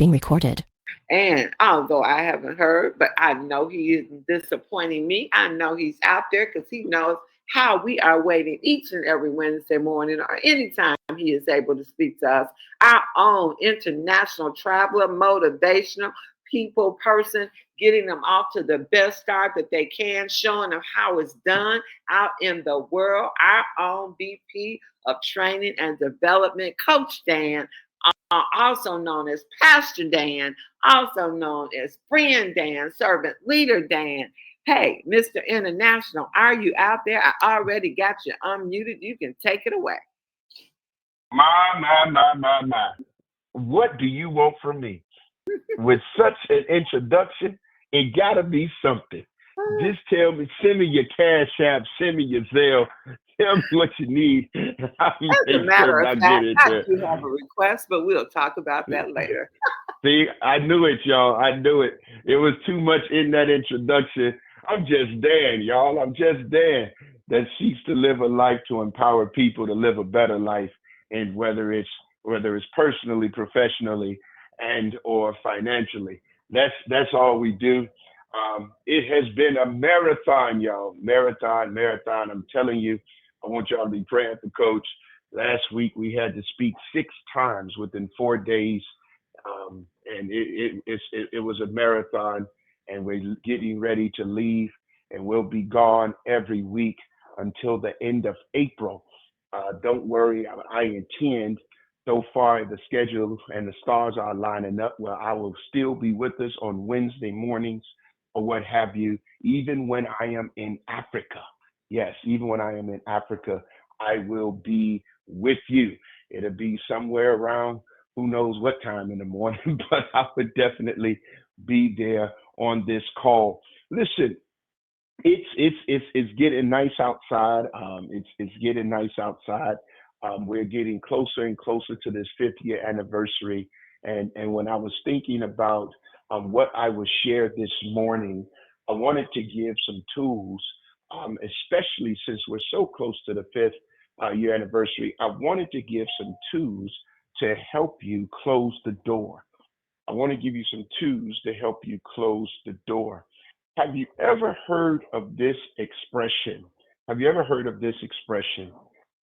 being recorded. And although I haven't heard, but I know he isn't disappointing me. I know he's out there because he knows how we are waiting each and every Wednesday morning or anytime he is able to speak to us. Our own international traveler, motivational people person, getting them off to the best start that they can, showing them how it's done out in the world. Our own VP of Training and Development, Coach Dan, also known as Pastor Dan, also known as Friend Dan, Servant Leader Dan. Hey, Mr. International, are you out there? I already got you unmuted. You can take it away. My. What do you want from me? With such an introduction, it gotta be something. Just tell me, send me your Cash App, send me your Zelle, tell me what you need. I'll As a make matter sure of I get fact, it I there. do have a request, but we'll talk about that later. See, I knew it, y'all. I knew it. It was too much in that introduction. I'm just Dan, y'all. I'm just Dan that seeks to live a life to empower people to live a better life, and whether it's personally, professionally, and or financially. That's all we do. It has been a marathon, y'all. Marathon. I'm telling you, I want y'all to be praying for Coach. Last week we had to speak 6 times within 4 days, and it was a marathon, and we're getting ready to leave, and we'll be gone every week until the end of April. Don't worry, I intend. So far, the schedule and the stars are lining up where I will still be with us on Wednesday mornings or what have you, even when I am in Africa. Yes, even when I am in Africa, I will be with you. It'll be somewhere around who knows what time in the morning, but I would definitely be there on this call. Listen, it's getting nice outside. It's getting nice outside. We're getting closer and closer to this 50th anniversary. And when I was thinking about what I would share this morning, I wanted to give some tools, especially since we're so close to the fifth year anniversary. I wanted to give some tools to help you close the door. I want to give you some tools to help you close the door. Have you ever heard of this expression? Have you ever heard of this expression?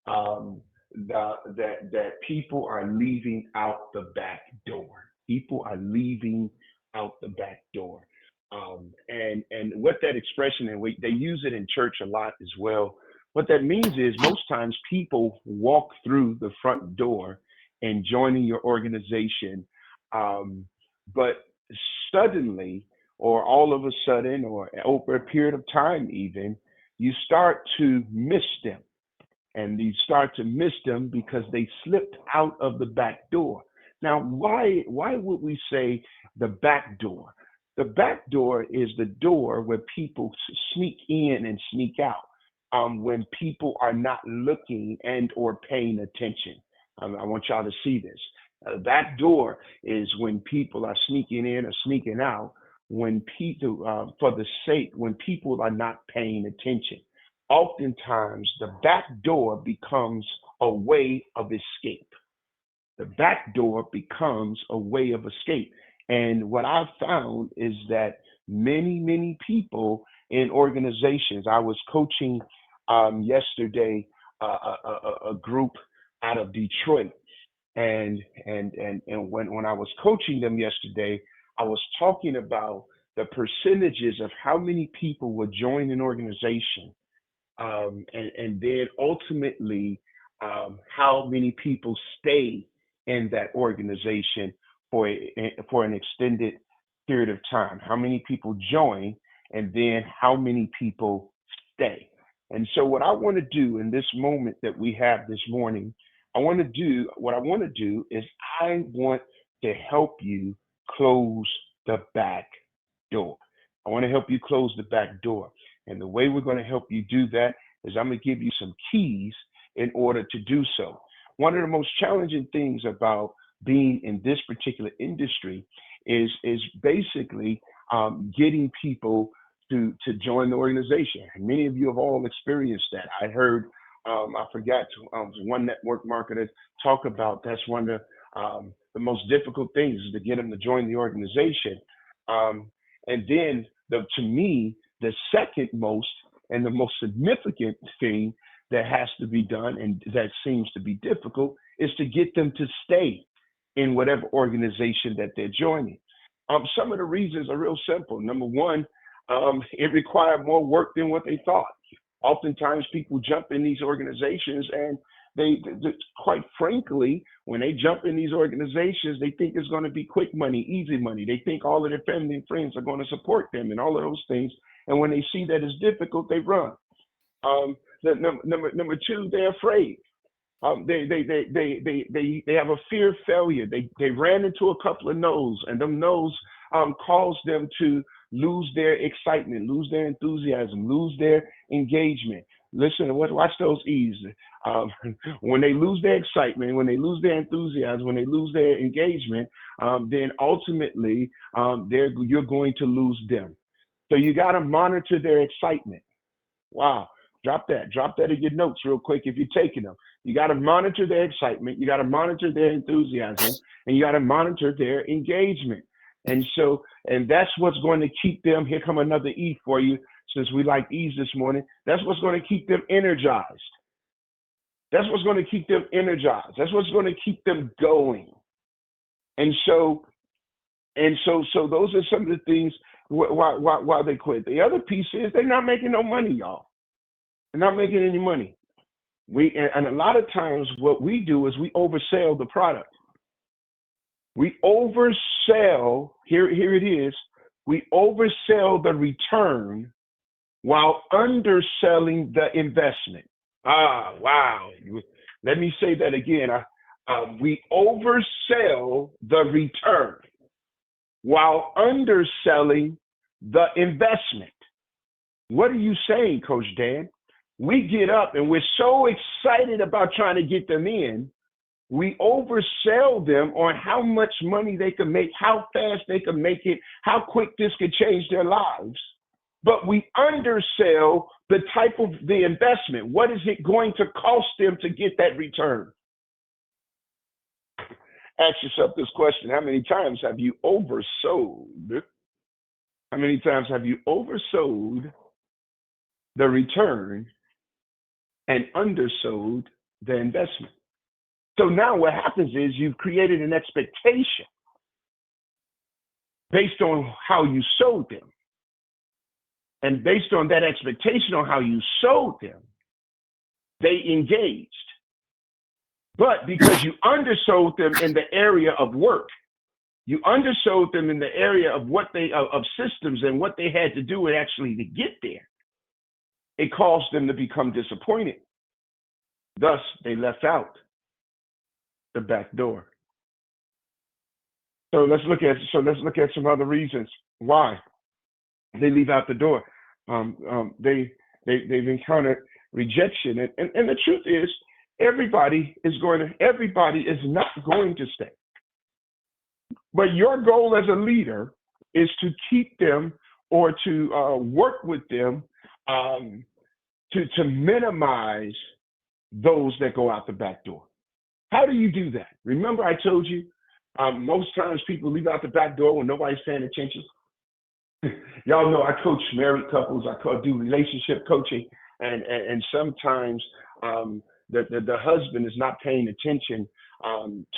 Um, that people are leaving out the back door. People are leaving out the back door. And what that expression, and they use it in church a lot as well. What that means is most times people walk through the front door and joining your organization, um, but suddenly, or all of a sudden, or over a period of time, even you start to miss them, and you start to miss them because they slipped out of the back door. Now, why would we say the back door? The back door is the door where people sneak in and sneak out when people are not looking and or paying attention. I want y'all to see this. Back door is when people are sneaking in or sneaking out when people, for the sake, when people are not paying attention. Oftentimes, the back door becomes a way of escape. The back door becomes a way of escape. And what I've found is that many people in organizations, I was coaching yesterday a group out of Detroit, and when I was coaching them yesterday, I was talking about the percentages of how many people would join an organization, and then ultimately how many people stay in that organization for an extended period of time. How many people join, and then how many people stay. And so, what I want to do in this moment that we have this morning, what I want to do is I want to help you close the back door. I want to help you close the back door. And the way we're going to help you do that is I'm going to give you some keys in order to do so. One of the most challenging things about being in this particular industry is basically getting people to join the organization. And many of you have all experienced that. I heard I forgot one network marketer talk about that's one of The most difficult things is to get them to join the organization. And then, to me, the second most and the most significant thing that has to be done and that seems to be difficult is to get them to stay in whatever organization that they're joining. Some of the reasons are real simple. Number one, it required more work than what they thought. Oftentimes people jump in these organizations and they quite frankly, when they jump in these organizations, they think it's going to be quick money, easy money. They think all of their family and friends are going to support them and all of those things. And when they see that it's difficult, they run. Number two, they're afraid. They have a fear of failure. They ran into a couple of no's, and them no's caused them to lose their excitement, lose their enthusiasm, lose their engagement. Listen, watch those E's. When they lose their excitement, when they lose their enthusiasm, when they lose their engagement, then ultimately you're going to lose them. So you got to monitor their excitement. Wow. Drop that in your notes real quick if you're taking them. You got to monitor their excitement. You got to monitor their enthusiasm, and you got to monitor their engagement. And that's what's going to keep them. Here come another E for you, since we like E's this morning. That's what's going to keep them energized. That's what's going to keep them energized. That's what's going to keep them going. And so those are some of the things why they quit. The other piece is they're not making no money, y'all. They're not making any money. And a lot of times what we do is we oversell the product. We oversell, here it is, we oversell the return while underselling the investment. Wow. Let me say that again. We oversell the return while underselling the investment. What are you saying, Coach Dan? We get up and we're so excited about trying to get them in, we oversell them on how much money they can make, how fast they can make it, how quick this could change their lives. But we undersell the type of the investment. What is it going to cost them to get that return? Ask yourself this question. How many times have you oversold? How many times have you oversold the return and undersold the investment? So now what happens is you've created an expectation based on how you sold them. And based on that expectation on how you sold them, they engaged. But because you undersold them in the area of work, you undersold them in the area of of systems and what they had to do actually to get there, it caused them to become disappointed. Thus, they left out the back door. So let's look at some other reasons why they leave out the door. They've encountered rejection, and the truth is, everybody is not going to stay. But your goal as a leader is to keep them or to work with them to minimize those that go out the back door. How do you do that? Remember, I told you most times people leave out the back door when nobody's paying attention. Y'all know I coach married couples. I do relationship coaching, and sometimes the husband is not paying attention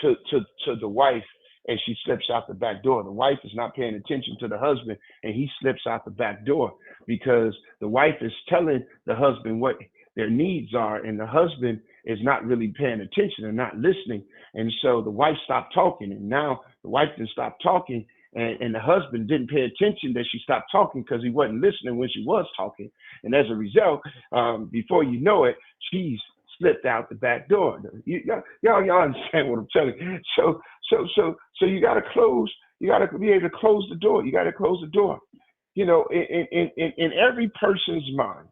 to the wife, and she slips out the back door. The wife is not paying attention to the husband, and he slips out the back door because the wife is telling the husband what their needs are, and the husband is not really paying attention and not listening. And so the wife stopped talking, and now the wife didn't stop talking, and the husband didn't pay attention that she stopped talking because he wasn't listening when she was talking. And as a result, before you know it, she's slipped out the back door. Y'all understand what I'm telling you. So you got to close. You got to be able to close the door. You got to close the door. You know, in every person's mind,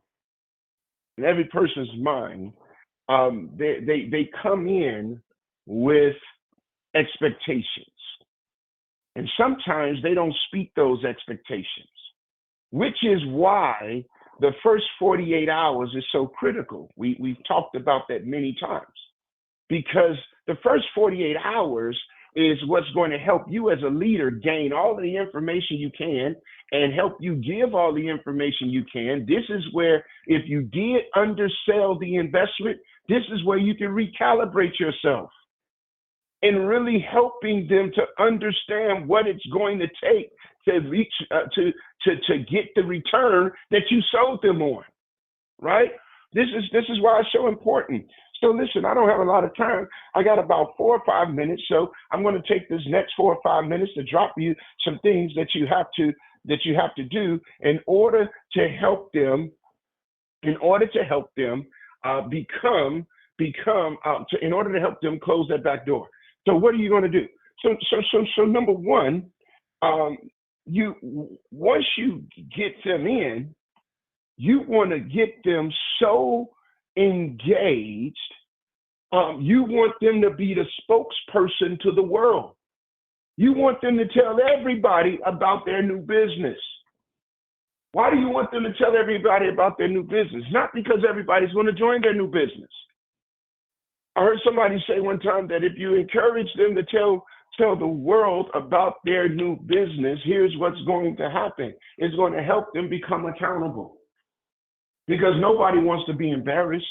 they come in with expectations. And sometimes they don't speak those expectations, which is why the first 48 hours is so critical. We've talked about that many times, because the first 48 hours is what's going to help you as a leader gain all the information you can and help you give all the information you can. This is where, if you did undersell the investment, this is where you can recalibrate yourself and really helping them to understand what it's going to take to reach to get the return that you sold them on, right? This is why it's so important. So listen, I don't have a lot of time. I got about 4 or 5 minutes, so I'm going to take this next 4 or 5 minutes to drop you some things that you have to do in order to help them. In order to help them in order to help them close that back door. So what are you going to do? So number one, once you get them in, you want to get them so engaged. You want them to be the spokesperson to the world. You want them to tell everybody about their new business. Why do you want them to tell everybody about their new business? Not because everybody's going to join their new business. I heard somebody say one time that if you encourage them to tell the world about their new business, here's what's going to happen. It's going to help them become accountable. Because nobody wants to be embarrassed.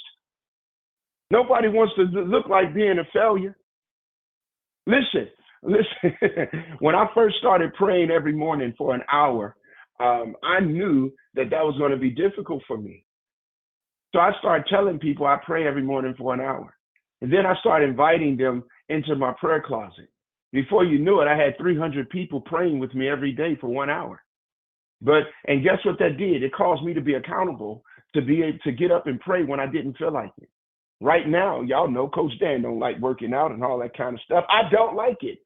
Nobody wants to look like being a failure. Listen, when I first started praying every morning for an hour, I knew that was going to be difficult for me. So I started telling people I pray every morning for an hour. And then I started inviting them into my prayer closet. Before you knew it, I had 300 people praying with me every day for 1 hour. And guess what that did? It caused me to be accountable, to be able to get up and pray when I didn't feel like it. Right now, y'all know Coach Dan don't like working out and all that kind of stuff. I don't like it,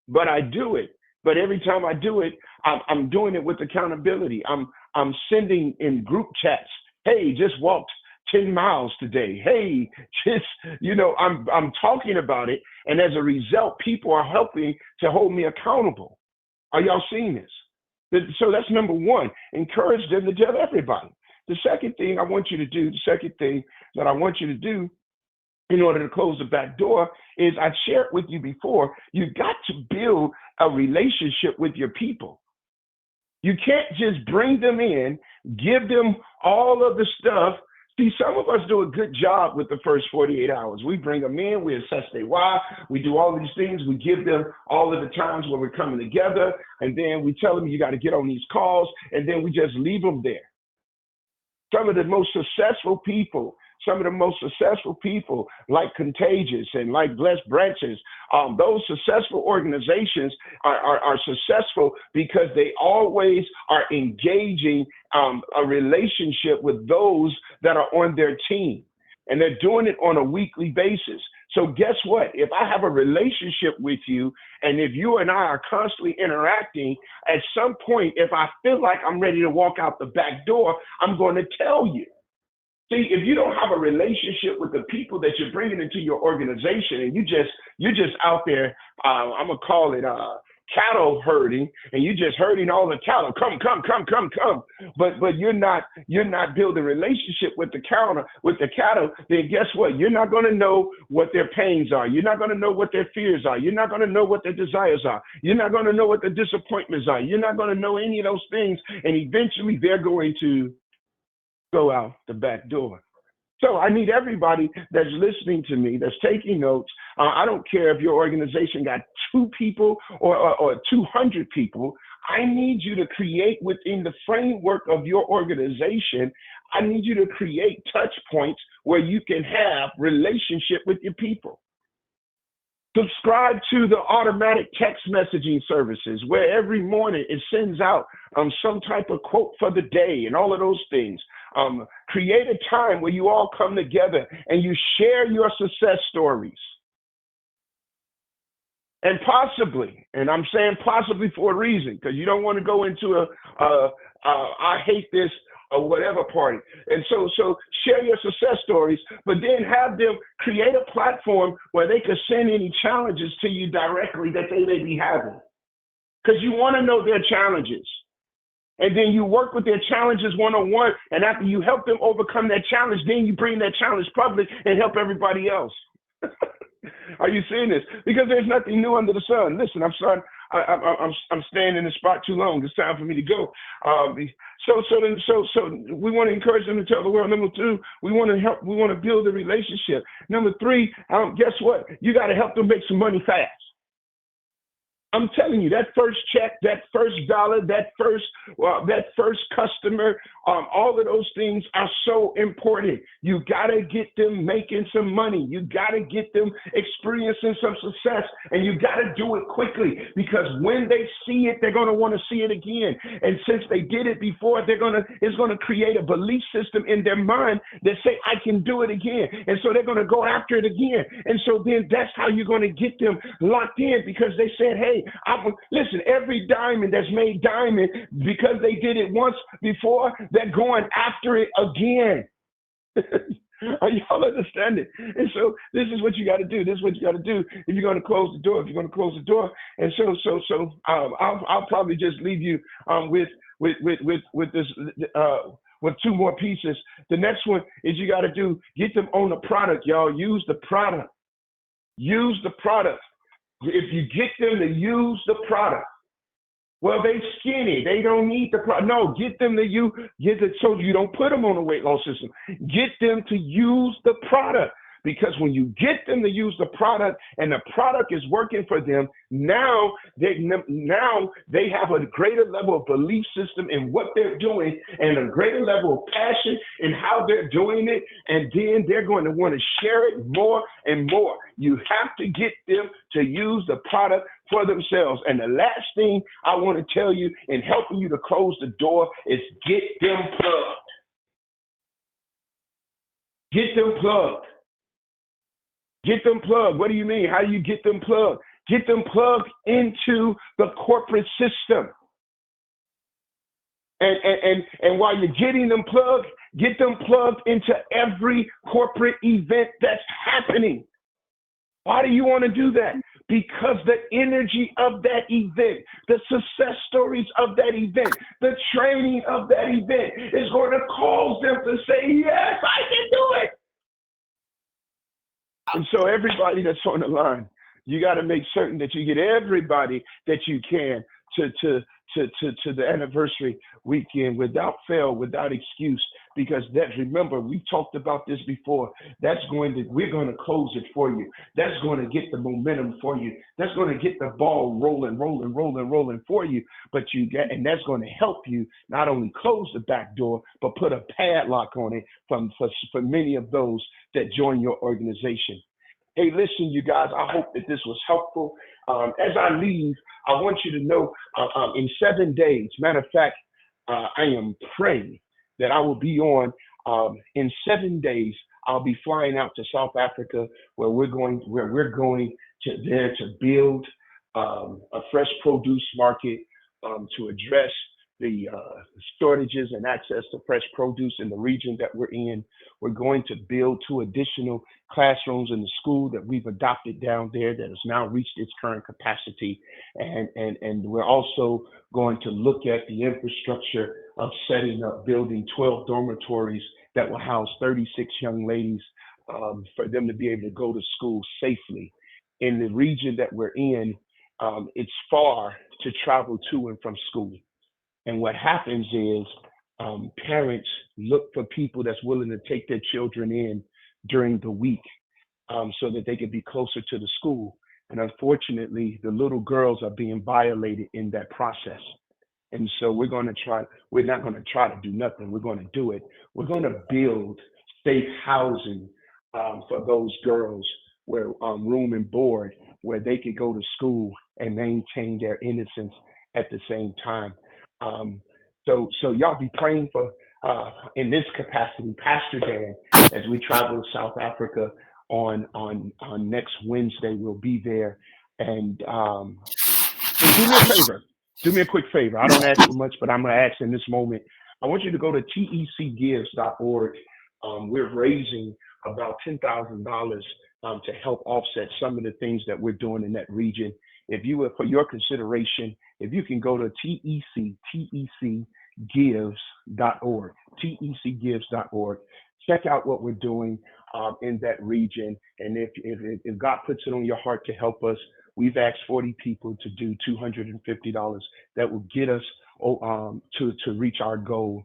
but I do it. But every time I do it, I'm doing it with accountability. I'm sending in group chats. Hey, just walked 10 miles today. Hey, I'm talking about it. And as a result, people are helping to hold me accountable. Are y'all seeing this? So that's number one. Encourage them to tell everybody. The second thing that I want you to do in order to close the back door is, I shared with you before, you've got to build a relationship with your people. You can't just bring them in, give them all of the stuff. See, some of us do a good job with the first 48 hours. We bring them in, we assess their why, we do all of these things, we give them all of the times where we're coming together, and then we tell them you got to get on these calls, and then we just leave them there. Some of the most successful people, like Contagious and like Blessed Branches, those successful organizations are successful because they always are engaging a relationship with those that are on their team. And they're doing it on a weekly basis. So guess what? If I have a relationship with you, and if you and I are constantly interacting, at some point, if I feel like I'm ready to walk out the back door, I'm going to tell you. See, if you don't have a relationship with the people that you're bringing into your organization, and you're just out there, I'm gonna call it cattle herding, and you're just herding all the cattle, come, but you're not building relationship with the cattle, then guess what? You're not going to know what their pains are. You're not going to know what their fears are. You're not going to know what their desires are. You're not going to know what their disappointments are. You're not going to know any of those things, and eventually they're going to go out the back door. So I need everybody that's listening to me, that's taking notes. I don't care if your organization got 2 people or 200 people. I need you to create within the framework of your organization. I need you to create touch points where you can have relationship with your people. Subscribe to the automatic text messaging services where every morning it sends out some type of quote for the day and all of those things. Create a time where you all come together and you share your success stories. And possibly, and I'm saying possibly for a reason, because you don't want to go into I hate this or whatever party. And so share your success stories, but then have them create a platform where they can send any challenges to you directly that they may be having. Because you want to know their challenges. And then you work with their challenges one-on-one, and after you help them overcome that challenge, then you bring that challenge public and help everybody else. Are you seeing this? Because there's nothing new under the sun. Listen, I'm sorry. I'm staying in the spot too long. It's time for me to go. So we want to encourage them to tell the world. Number two, we want to help. We want to build a relationship. Number three, guess what? You got to help them make some money fast. I'm telling you, that first check, that first dollar, that first customer, all of those things are so important. You got to get them making some money. You got to get them experiencing some success, and you got to do it quickly, because when they see it, they're going to want to see it again. And since they did it before, it's going to create a belief system in their mind that say, I can do it again. And so they're going to go after it again. And so then that's how you're going to get them locked in, because they said, hey, listen, every diamond that's made diamond, because they did it once before, they're going after it again. Are y'all understanding? And so this is what you got to do. This is what you got to do if you're going to close the door. If you're going to close the door, and so I'll probably just leave you with this. With two more pieces. The next one is you got to get them on the product, y'all. Use the product. Use the product. If you get them to use the product, well, they skinny. They don't need the product. No, get them to get it so you don't put them on a weight loss system. Get them to use the product. Because when you get them to use the product and the product is working for them, now they have a greater level of belief system in what they're doing and a greater level of passion in how they're doing it. And then they're going to want to share it more and more. You have to get them to use the product for themselves. And the last thing I want to tell you in helping you to close the door is get them plugged. Get them plugged. Get them plugged. What do you mean? How do you get them plugged? Get them plugged into the corporate system. And while you're getting them plugged, get them plugged into every corporate event that's happening. Why do you want to do that? Because the energy of that event, the success stories of that event, the training of that event is going to cause them to say, yes, I can do it. And so everybody that's on the line, you got to make certain that you get everybody that you can to the anniversary weekend without fail, without excuse, because remember, we talked about this before. We're going to close it for you. That's going to get the momentum for you. That's going to get the ball rolling for you. And that's going to help you not only close the back door, but put a padlock on it for many of those that join your organization. Hey, listen, you guys, I hope that this was helpful. As I leave, I want you to know in 7 days, matter of fact, I am praying that I will be on in 7 days. I'll be flying out to South Africa where we're going to build a fresh produce market to address the shortages and access to fresh produce in the region that we're in. We're going to build 2 additional classrooms in the school that we've adopted down there that has now reached its current capacity. And we're also going to look at the infrastructure of building 12 dormitories that will house 36 young ladies for them to be able to go to school safely. In the region that we're in, it's far to travel to and from school. And what happens is parents look for people that's willing to take their children in during the week so that they can be closer to the school. And unfortunately, the little girls are being violated in that process. And so we're not going to try to do nothing. We're going to do it. We're going to build safe housing for those girls, where room and board, where they could go to school and maintain their innocence at the same time. So y'all be praying for, in this capacity, Pastor Dan, as we travel to South Africa on next Wednesday. We'll be there. And do me a favor. Do me a quick favor. I don't ask for much, but I'm going to ask in this moment. I want you to go to tecgives.org. We're raising about $10,000 to help offset some of the things that we're doing in that region. If you would, for your consideration, if you can go to tecgives.org, tecgives.org, check out what we're doing. in that region. And if God puts it on your heart to help us, we've asked 40 people to do $250 that will get us to reach our goal.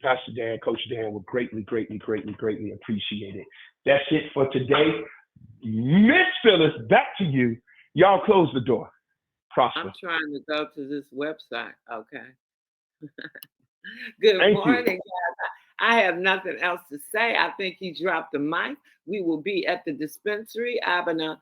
Pastor Dan, Coach Dan will greatly, greatly, greatly, greatly appreciate it. That's it for today. Miss Phyllis, back to you. Y'all close the door. Prosper. I'm trying to go to this website. Okay. Good Thank morning, you. guys. I have nothing else to say. I think he dropped the mic. We will be at the dispensary, Abena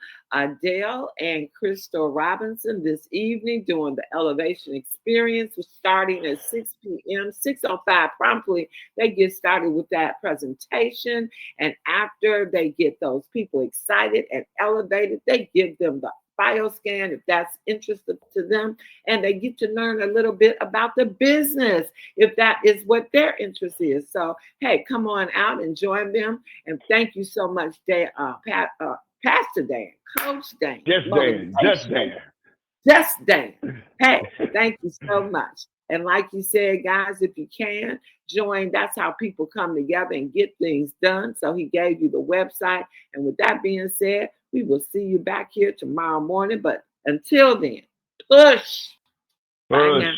Dale and Crystal Robinson this evening doing the Elevation Experience, starting at 6 p.m., 6:05 promptly. They get started with that presentation. And after they get those people excited and elevated, they give them the bioscan if that's interested to them, and they get to learn a little bit about the business if that is what their interest is. So hey, come on out and join them. And thank you so much, Pastor Dan, Coach Dan, Just Dan. Hey, thank you so much. And like you said, guys, if you can join, that's how people come together and get things done. So he gave you the website. And with that being said, we will see you back here tomorrow morning. But until then, push. Bye now.